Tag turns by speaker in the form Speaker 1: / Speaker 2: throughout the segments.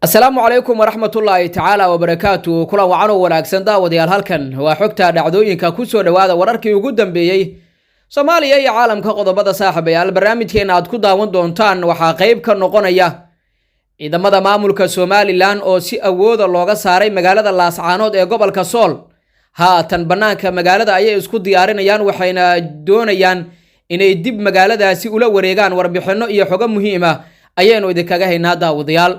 Speaker 1: السلام عليكم ورحمة الله تعالى وبركاته كلا وعنو wanaagsan daawadayaal halkan waa xogta dhacdooyinka ku soo dhawaada wararkii ugu dambeeyay Soomaaliya iyo caalamka qodobada saaxiibayaal barnaamijkeena aad ku daawan doontaan waxa qayb ka noqonaya ciidamada maamulka Somaliland oo si awood looga saaray magaalada Laascaanood ee gobolka Sool haatan banaanka magaalada ayay isku diyaarinayaan waxayna doonayaan inay dib magaaladaasi ula wareegaan warbixino iyo xogo muhiim ah ayaynu idinkaga haynaa daawadayaal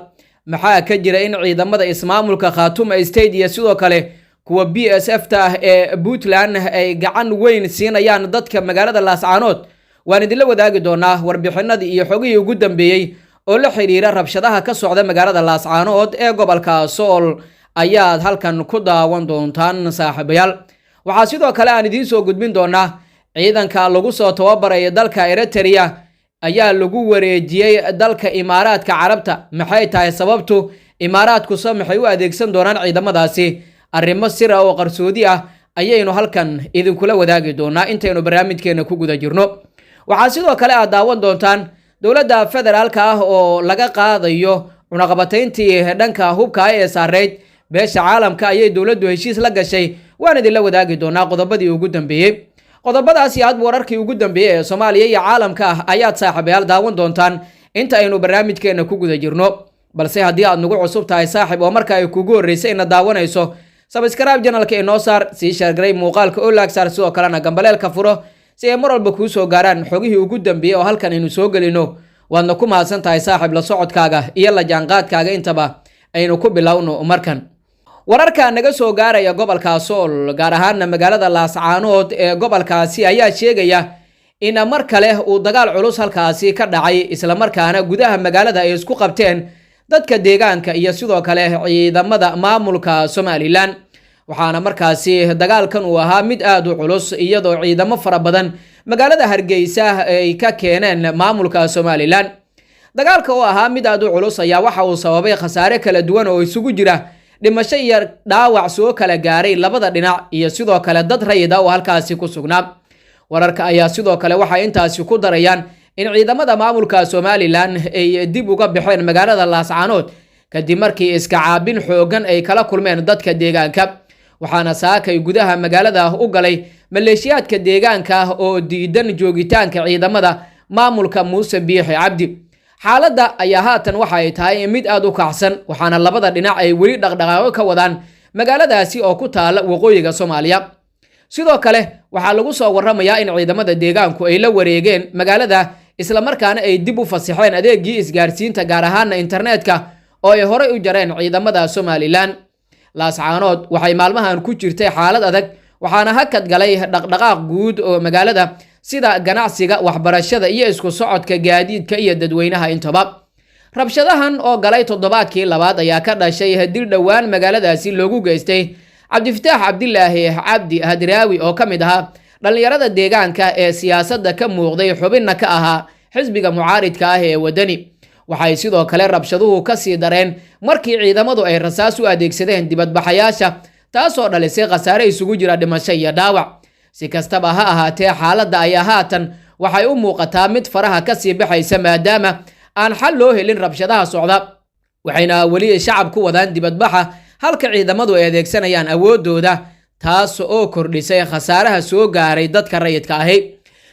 Speaker 1: maxaa ka jira in ciidamada ismaamulka Khartoum State iyo sidoo kale kuwa BSF ta ee Puntland ay gacan weyn siinayaan dadka magaalada Laascaanood waan idin la wadaagi doonaa warbixinadii iyo xogihii ugu dambeeyay oo la xiriira rabshadaha ka socda magaalada Laascaanood ee gobolka Sool ayaad halkan ku daawan doontaan saaxiibayaal waxa sidoo kale aan idin soo gudbin doonaa ciidanka lagu soo tababaray dalka Eritrea ayaa lagu wareejiyay dalka Imaaraadka Carabta maxay tahay sababtu Imaaraadku maxay u adeegsan doonaan ciidamadaasi arrimo sir ah oo qarsoodi ah ayaynu halkan idin kula wadaagi doonaa intaynu barnaamijkeena ku guda jirno waxa sidoo kale aad daawan doontaan dawladda federaalka ah oo laga qaadayo cunaqabatayntii dhanka hubka ee saareed beesha caalamka ayay dawladdu heshiis la gashay waan idin la wadaagi doonaa qodobadii ugu dambeeyay qodobadaas iyo wararkii ugu dambeeyay ee Soomaaliya iyo caalamka ah ayaad saaxiibayaal daawan doontaan inta aynu barnaamijkeena ku guda jirno balse haddii aad nagu cusub tahay saaxiib oo marka ay kugu horeysay in daawanayso subscribe channelka inoo saar si share garay muuqaalka oo laag saar sidoo kalena gambaleelka furo si ay mar walba ku soo gaaraan xogihii ugu dambeeyay oo halkan aynu soo galino waadna ku mahadsan tahay saaxiib la socodkaaga iyo la jaanqaadkaaga intaba aynu ku bilowno markan wararka naga soo gaaraya gobolka Sool gaar ahaan magaalada Laascaanood ee gobolkaasi ayaa sheegaya in mar kale uu dagaal culus halkaasi ka dhacay isla markaana gudaha magaalada ay isku qabteen dadka deegaanka iyo sidoo kale ciidamada maamulka Somaliland waxaana markaasi dagaalkan uu ahaa mid aad u culus iyadoo ciidamo fara badan magaalada Hargeysa ay ka keeneen maamulka Somaliland dagaalka oo ahaa mid aad u culus ayaa waxa uu sababay khasaare kala duwan oo isugu jira dhimasho iyo dhaawac soo kala gaaray labada dhinac iyo sidoo kale dad rayid ah oo halkaasi ku sugnaa wararka ayaa sidoo kale waxa intaasi ku darayaan in ciidamada maamulka Somaliland ay dib uga baxeen magaalada Laascaanood kadib markii iska caabin xoogan ay kala kulmeen dadka deegaanka waxaana saakay gudaha magaalada u galay maleeshiyaadka deegaanka oo diidan joogitaanka ciidamada maamulka Muuse Biixi Cabdi xaaladda ayaa haatan waxa ay tahay mid aad u kacsan waxaana labada dhinac ay weli dhaqdhaqaaqo ka wadaan magaaladaasi oo ku taala waqooyiga Soomaaliya sidoo kale waxa lagu soo waramayaa in ciidamada deegaanku ay la wareegeen magaalada isla markaana ay dib u fasaxeen adeegii isgaarsiinta gaar ahaan internetka oo ay hore u jareen ciidamada Somaliland Laascaanood waxay maalmahan ku jirtay xaalad adag waxaana hakad galay dhaqdhaqaaq guud oo magaalada sida ganacsiga waxbarashada iyo isku socodka gaadiidka iyo dadweynaha intaba rabshadahan oo galay toddobaadkii labaad ayaa ka dhashay dil dhawaan magaaladaasi loogu geystay Cabdifataax Cabdilaahi Cabdi Hadraawi oo kamid ahaa dhalinyarada deegaanka ee siyaasadda ka muuqday xubinna ka ahaa xisbiga mucaaridka ah ee wadani waxay sidoo kale rabshaduhu ka sii dareen markii ciidamadu ay rasaas u adeegsadeen dibadbaxayaasha taasoo dhalisay khasaare isugu jira dhimasho iyo dhaawac si kastaba ha ahaatee xaaladda ayaa haatan waxay u muuqataa mid faraha ka sii baxaysa maadaama aan xal loo helin rabshadaha socda waxayna weli shacab ku wadaan dibadbaxa halka ciidamadu ay adeegsanayaan awoodooda taas oo kordhisay khasaaraha soo gaaray dadka rayidka ahi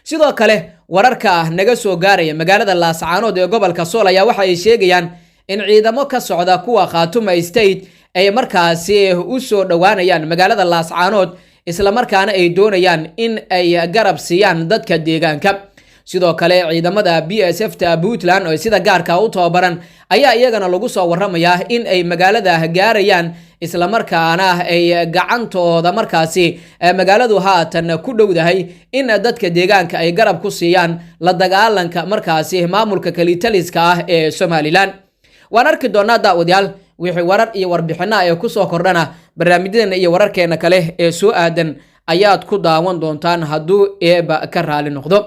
Speaker 1: sidoo kale wararka naga soo gaaraya magaalada Laascaanood ee gobolka Sool ayaa waxa ay sheegayaan in ciidamo ka socda kuwa Khartoum State ay markaasi u soo dhawaanayaan magaalada Laascaanood isla markaana ay doonayaan in ay garab siiyaan dadka deegaanka sidoo kale ciidamada BSF ta Puntland oo sida gaarka u tababaran ayaa iyagana lagu soo waramayaa in ay magaalada gaarayaan isla markaana ay gacantooda markaasi magaaladu haatan ku dhowdahay in dadka deegaanka ay garab ku siiyaan la dagaalanka markaasi maamulka kalitaliska ah ee Somaliland waan arki doonaa daawadayaal wixii warar iyo warbixino ay ku soo kordhana barnaamijyadeena iyo wararkeena kale ee soo aadan ayaad ku daawan doontaan hadduu eeba ka raali noqdo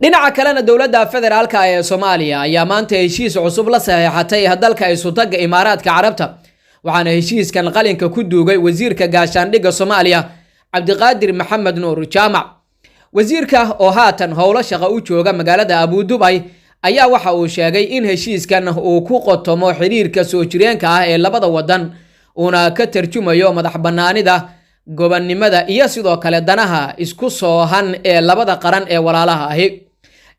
Speaker 1: dhinaca kalena dawladda federaalka ee Soomaaliya ayaa maanta heshiis cusub la saxiixatay dalka ay sutaga Imaaraadka Carabta waxaana heshiiskan qalinka ku duugay wasiirka gaashaandhigga Soomaaliya Cabdiqaadir Maxamed Nuur Jaamac wasiirka oo haatan howlo shaqo u jooga magaalada Abu Dhabi ayaa waxa uu sheegay in heshiiskan uu ku qotomo xiriirka soo jireenka ah ee labada wadan uuna ka tarjumayo madax bannaanida gobonnimada iyo sidoo kale danaha isku soohan ee labada qaran ee walaalaha ahi.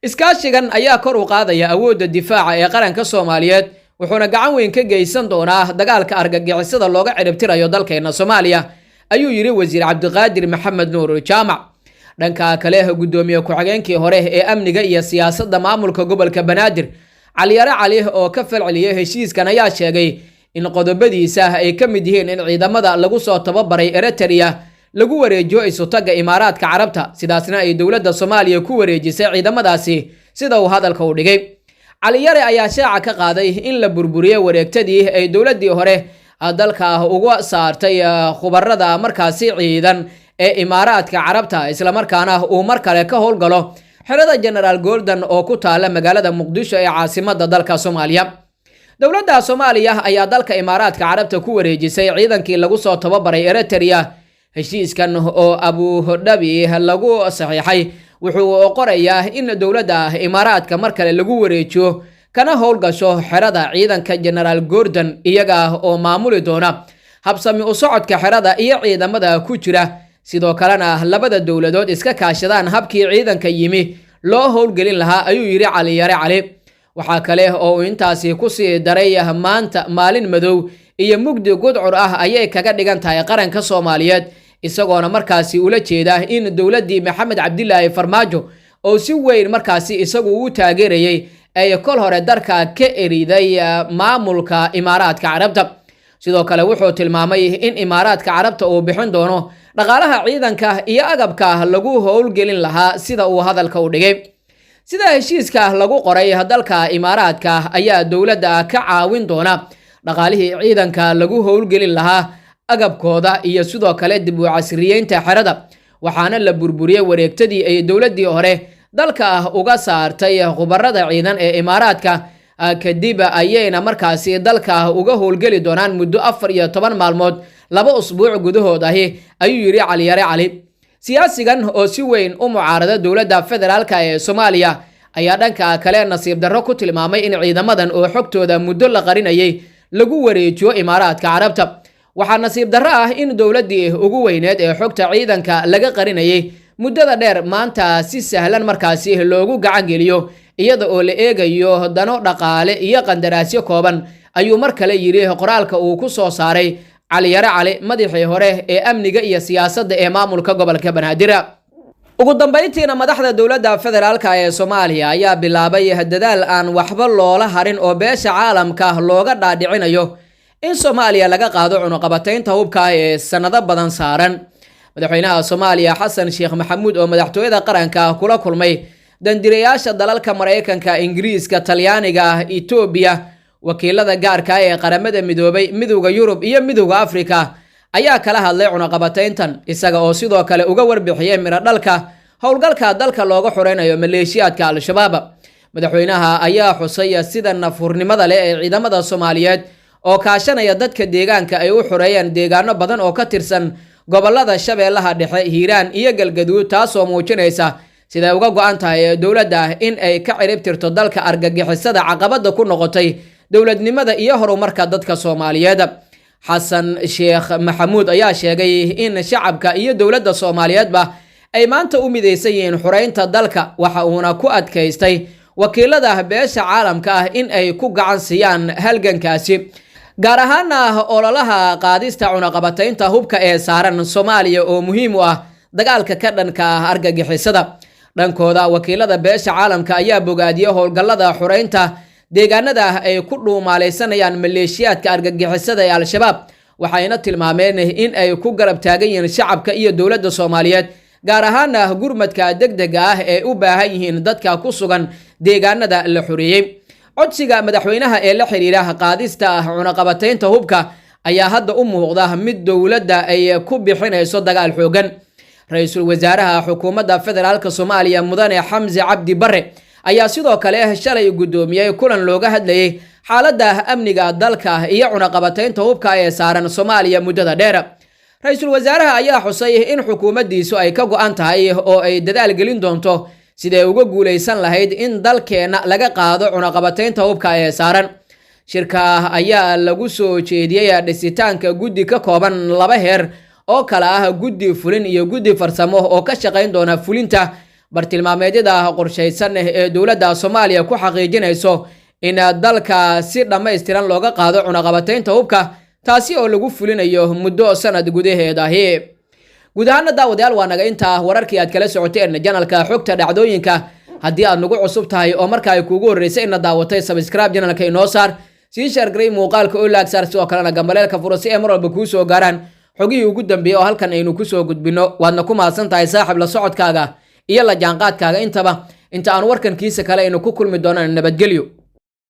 Speaker 1: iskaashigan ayaa kor u qaadaya awoodda difaaca ee qaranka Soomaaliyeed wuxuuna gacan weyn ka geysan doonaa dagaalka argagixisada looga ciribtirayo dalkeena Soomaaliya ayuu yiri wasiir Cabdiqaadir Maxamed Nuur Jaamac. dhanka kale gudoomiye ku-xigeenkii hore ee amniga iyo siyaasadda maamulka gobolka Banaadir Cali Yare Cali oo ka falceliyay heshiiskan ayaa sheegay in qodobadiisa ay ka mid yihiin in ciidamada lagu soo tababaray Eritrea lagu wareejiyo isutaga Imaaraadka Carabta sidaasna ay dowladda Soomaaliya ku wareejisay ciidamadaasi sida uu hadalka u dhigay. Cali Yare ayaa shaaca ka qaaday in la burburiyay wareegtadii ay dowladdii hore dalka uga saartay khubarada markaasi ciidan ee Imaaraadka Carabta isla markaana uu mar kale ka howlgalo xerada General Golden oo ku taala magaalada Muqdisho ee caasimadda dalka Soomaaliya. dowladda Soomaaliya ayaa dalka Imaaraadka Carabta ku wareejisay ciidankii lagu soo tababaray Eritrea. heshiiskan oo Abu Dhabi lagu saxiixay wuxuu qorayaa in dowladda Imaaraadka mar kale lagu wareejiyo kana howlgasho xerada ciidanka General Gordon iyaga oo maamuli doona habsami u socodka xerada iyo ciidamada ku jira sidoo kalena labada dowladood iska kaashadaan habkii ciidanka yimi loo howlgelin lahaa ayuu yiri Cali Yare Cali. waxaa kale oo intaasi ku sii daray maanta maalin madow iyo mugdi gudcur ah ayay kaga dhigan tahay qaranka Soomaaliyeed isagoona markaasi ula jeeda in dowladdii Maxamed Cabdilaahi Farmaajo oo si weyn markaasi isagu u taageerayay ay kol hore darka ka eriday maamulka Imaaraadka Carabta. sidoo kale wuxuu tilmaamay in Imaaraadka Carabta uu bixin doono dhaqaalaha ciidanka iyo agabka lagu howlgelin lahaa sida uu hadalka u dhigay. sida heshiiska lagu qoray dalka Imaaraadka ayaa dowladda ka caawin doona dhaqaalihii ciidanka lagu howlgelin lahaa agabkooda iyo sidoo kale dib u casriyeynta xerada waxaana la burburiyay wareegtadii ay dowladdii hore dalka uga saartay khubarada ciidan ee Imaaraadka kadib ayayna markaasi dalka uga howlgeli doonaan muddo 14 maalmood 2 usbuuc gudahood ahi ayuu yiri Cali Yare Cali. siyaasigan oo si weyn u mucaarada dowladda federaalka ee Soomaaliya ayaa dhanka kale nasiib darro ku tilmaamay in ciidamadan oo xogtooda muddo la qarinayay lagu wareejiyo Imaaraadka Carabta. waxaa nasiib darro ah in dowladdii ugu weyneed ee xogta ciidanka laga qarinayay muddada dheer maanta si sahlan markaasi loogu gacan geliyo iyada oo la eegayo dano dhaqaale iyo qandaraasyo kooban ayuu mar kale yiri qoraalka uu ku soo saaray Cali Yare Cali madaxii hore ee amniga iyo siyaasadda ee maamulka gobolka Banaadir. ugu dambeyntiina madaxda dowladda federaalka ee Soomaaliya ayaa bilaabay dadaal aan waxba loola harin oo beesha caalamka looga dhaadhicinayo in Soomaaliya laga qaado cunaqabataynta hubka ee sanado badan saaran. madaxweynaha Soomaaliya Xasan Sheekh Maxamuud oo madaxtooyada qaranka kula kulmay dandireyaasha dalalka Mareykanka, Ingiriiska, Talyaaniga, Itoobiya, wakiilada gaarka ee qaramada midoobay, midowga Yurub iyo midowga Afrika ayaa kala hadlay cunaqabatayntan isaga oo sidoo kale uga warbixiyay miro dhalka howlgalka dalka looga xoreynayo maleeshiyaadka Al-Shabaab. madaxweynaha ayaa xusay sida nafurnimada leh ee ciidamada Soomaaliyeed oo kaashanaya dadka deegaanka ay u xoreeyaan deegaano badan oo ka tirsan gobolada Shabeellaha Dhexe, Hiiraan iyo Galgaduud taasoo muujinaysa sida uga go'an tahay dowladda in ay ka ciribtirto dalka argagixisada caqabada ku noqotay dowladnimada iyo horumarka dadka Soomaaliyeed. Xasan Sheekh Maxamuud ayaa sheegay in shacabka iyo dowladda Soomaaliyeedba ay maanta u mideysan yihiin xoreynta dalka waxa uuna ku adkaystay wakiilada beesha caalamka ah in ay ku gacan siiyaan halgankaasi gaar ahaan ololaha qaadista cunaqabataynta hubka ee saaran Soomaaliya oo muhiim u ah dagaalka ka dhanka ah argagixisada. dhankooda wakiilada beesha caalamka ayaa bogaadiyay howlgallada xoreynta deegaanada ay ku dhuumaaleysanayaan maleeshiyaadka argagixisada ee Al-Shabaab waxayna tilmaameen in ay ku garab taagan yihiin shacabka iyo dowladda Soomaaliyeed gaar ahaan gurmadka degdega ah ee u baahan yihiin dadka ku sugan deegaanada la xoreeyay. codsiga madaxweynaha ee la xiriira qaadista cunaqabataynta hubka ayaa hadda u muuqda mid dowladda ay ku bixinayso dagaal xoogan. ra'iisul wasaaraha xukuumadda federaalka Soomaaliya Mudane Xamse Cabdi Barre ayaa sidoo kale shalay gudoomiyay kulan looga hadlayay xaaladda amniga dalka iyo cunaqabataynta hubka ee saaran Soomaaliya muddada dheer. ra'iisul wasaaraha ayaa xusay in xukuumaddiisu ay ka go'an tahay oo ay dadaal gelin doonto siday uga guuleysan lahayd in dalkeena laga qaado cunaqabataynta hubka ee saaran. shirka ayaa lagu soo jeediyay dhisitaanka guddi ka kooban 2 heer oo kala ah guddi fulin iyo guddi farsamo oo ka shaqayn doona fulinta bartilmaameedyada qorsheysan ee dowladda Soomaaliya ku xaqiijinayso in dalka si dhameystiran looga qaado cunaqabataynta hubka, taasi oo lagu fulinayo muddo sanad gudaheeda ahi. guud ahaan daawadayaal waa naga inta wararkii aad kala socoteen janalka xogta dhacdooyinka. haddii aad nagu cusub tahay oo marka ay kuugu horeysay in daawatay subscribe janalka inoo saar, sii share garay muuqaalka oo laag saar, sidoo kalena gambaleelka furo si ay mar walba kuu soo gaaraan xogihii ugu dambeeyay oo halkan aynu ku soo gudbino. waadna ku mahadsan tahay saaxiib la socodkaaga iyo la jaanqaadkaaga intaba. inta aan warkan kiisa kale aynu ku kulmi doonaan nabadgelyo.